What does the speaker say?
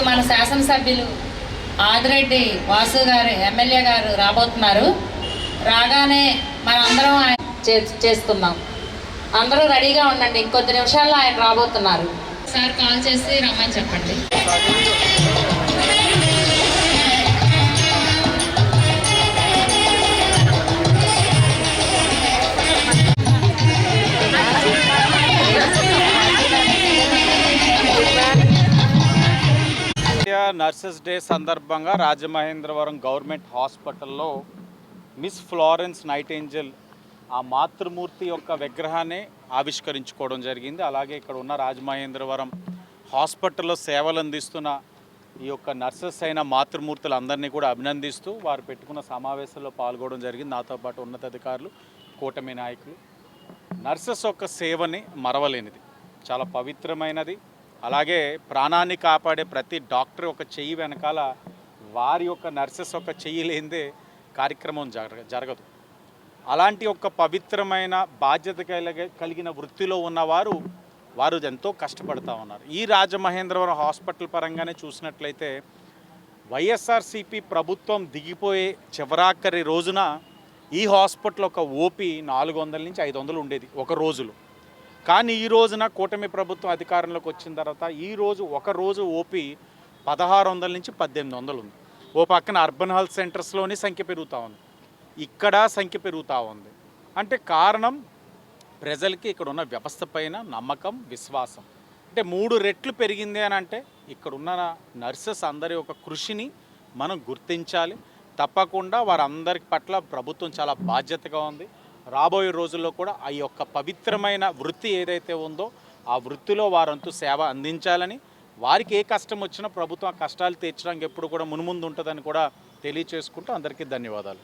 ఇప్పుడు మన శాసనసభ్యులు ఆదిరెడ్డి వాసు గారు ఎమ్మెల్యే గారు రాబోతున్నారు. రాగానే మనందరం ఆయన చేస్తున్నాం. అందరూ రెడీగా ఉండండి, ఇంకొద్ది నిమిషాల్లో ఆయన రాబోతున్నారు. సార్ కాల్ చేసి రమ్మని చెప్పండి. నర్సెస్ డే సందర్భంగా రాజమహేంద్రవరం గవర్నమెంట్ హాస్పిటల్లో మిస్ ఫ్లోరెన్స్ నైటింగేల్ ఆ మాతృమూర్తి యొక్క విగ్రహాన్ని ఆవిష్కరించుకోవడం జరిగింది. అలాగే ఇక్కడ ఉన్న రాజమహేంద్రవరం హాస్పిటల్లో సేవలు అందిస్తున్న ఈ యొక్క నర్సెస్ అయిన మాతృమూర్తులందరినీ కూడా అభినందిస్తూ వారు పెట్టుకున్న సమావేశంలో పాల్గొనడం జరిగింది. నాతో పాటు ఉన్నతాధికారులు, కూటమి నాయకులు. నర్సెస్ యొక్క సేవని మరవలేనిది, చాలా పవిత్రమైనది. అలాగే ప్రాణాన్ని కాపాడే ప్రతి డాక్టర్ ఒక చెయ్యి వెనకాల వారి యొక్క నర్సెస్ ఒక చెయ్యి లేనిదే కార్యక్రమం జరగదు. అలాంటి ఒక పవిత్రమైన బాధ్యత కలిగిన వృత్తిలో ఉన్నవారు ఎంతో కష్టపడుతూ ఉన్నారు. ఈ రాజమహేంద్రవరం హాస్పిటల్ పరంగానే చూసినట్లయితే వైఎస్ఆర్సీపీ ప్రభుత్వం దిగిపోయే చివరాఖరి రోజున ఈ హాస్పిటల్ ఒక ఓపీ 400 నుంచి 500 ఉండేది ఒక రోజులో. కానీ ఈ రోజున కూటమి ప్రభుత్వం అధికారంలోకి వచ్చిన తర్వాత ఈరోజు ఒక రోజు ఓపీ 1600 నుంచి 1800 ఉంది. ఓ పక్కన అర్బన్ హెల్త్ సెంటర్స్లోని సంఖ్య పెరుగుతూ ఉంది, ఇక్కడ సంఖ్య పెరుగుతూ ఉంది. అంటే కారణం ప్రజలకి ఇక్కడ ఉన్న వ్యవస్థ పైన నమ్మకం, విశ్వాసం. అంటే 3 రెట్లు పెరిగింది అని అంటే ఇక్కడున్న నర్సెస్ అందరి యొక్క కృషిని మనం గుర్తించాలి. తప్పకుండా వారందరి పట్ల ప్రభుత్వం చాలా బాధ్యతగా ఉంది. రాబోయే రోజుల్లో కూడా ఆ యొక్క పవిత్రమైన వృత్తి ఏదైతే ఉందో ఆ వృత్తిలో వారంతు సేవ అందించాలని, వారికి ఏ కష్టం వచ్చినా ప్రభుత్వం ఆ కష్టాలు తీర్చడానికి ఎప్పుడు కూడా మునుముందు ఉంటుందని కూడా తెలియచేసుకుంటూ అందరికీ ధన్యవాదాలు.